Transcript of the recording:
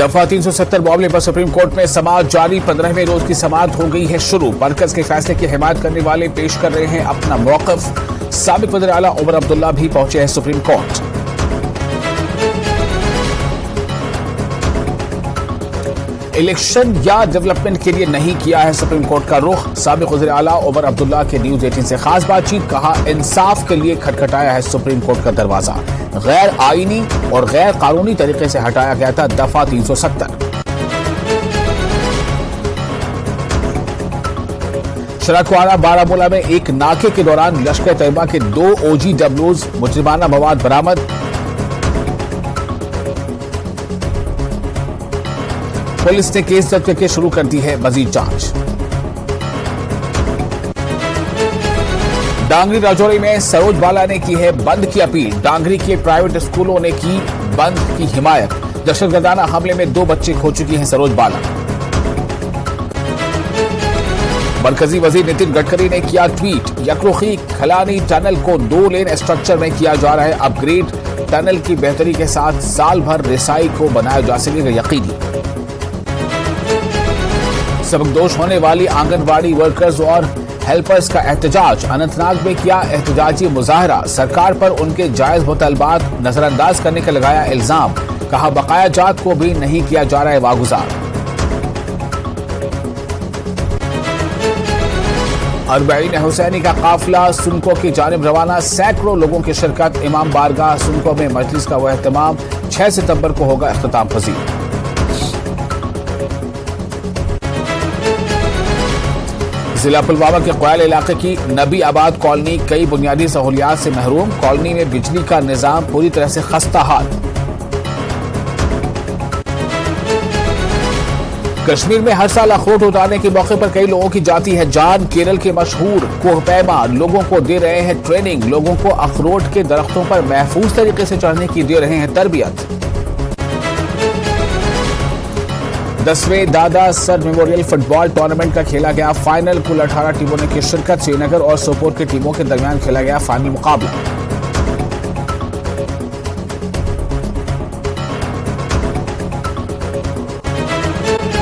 दफा 370 मामले पर सुप्रीम कोर्ट में समाअत जारी। 15वें रोज की समाअत हो गई है शुरू। मरकज के फैसले की हिमायत करने वाले पेश कर रहे हैं अपना मौक़िफ़। साबिक़ वज़ीर आला उमर अब्दुल्ला भी पहुंचे हैं सुप्रीम कोर्ट। इलेक्शन या डेवलपमेंट के लिए नहीं किया है सुप्रीम कोर्ट का रुख। साबिक़ वज़ीर आला उमर अब्दुल्ला के न्यूज़ 18 से खास बातचीत। कहा, इंसाफ के लिए खटखटाया है सुप्रीम कोर्ट का दरवाजा। गैर आईनी और गैर कानूनी तरीके से हटाया गया था दफा 370। शराकुआरा बारामूला में एक नाके के दौरान लश्कर तैयबा के 2 OGWs मुजरिमाना मवाद बरामद। पुलिस ने केस दर्ज करके शुरू कर दी है मजीद जांच। डांगरी राजौरी में सरोज बाला ने की है बंद की अपील। डांगरी के प्राइवेट स्कूलों ने की बंद की हिमायत। दहशतगर्दाना हमले में 2 बच्चे खो चुकी हैं सरोज बाला। मरकजी वजीर नितिन गडकरी ने किया ट्वीट। यकरुखी खलानी टनल को 2 लेन स्ट्रक्चर में किया जा रहा है अपग्रेड। टनल की बेहतरी के साथ साल भर रिसाई को बनाया जा सकेगा यकीनी। सबकदोश होने वाली आंगनबाड़ी वर्कर्स और हेल्पर्स का एहतजाज। अनंतनाग में किया एहतजाजी मुजाहरा। सरकार पर उनके जायज मुतालबात नजरअंदाज करने का लगाया इल्जाम। कहा, बकाया जात को भी नहीं किया जा रहा है वागुजार। अरबईन हुसैनी का काफिला सुनको की जानिब रवाना। सैकड़ों लोगों की शिरकत। इमाम बारगाह सुनको में मजलिस का वह एहतमाम। 6 सितंबर को होगा इख्तिताम पजीर। जिला पुलवामा के कोयल इलाके की नबी आबाद कॉलोनी कई बुनियादी सहूलियात से महरूम। कॉलोनी में बिजली का निजाम पूरी तरह से खस्ता हाल। कश्मीर में हर साल अखरोट उतारने के मौके पर कई लोगों की जाती है जान। केरल के मशहूर कोहपैमा लोगों को दे रहे हैं ट्रेनिंग। लोगों को अखरोट के दरख्तों पर महफूज तरीके से चढ़ने की दे रहे हैं तरबियत। 10वें दादा सर मेमोरियल फुटबॉल टूर्नामेंट का खेला गया फाइनल। कुल 18 टीमों ने की शिरकत। श्रीनगर और सोपोर की टीमों के दरमियान खेला गया फाइनल मुकाबला।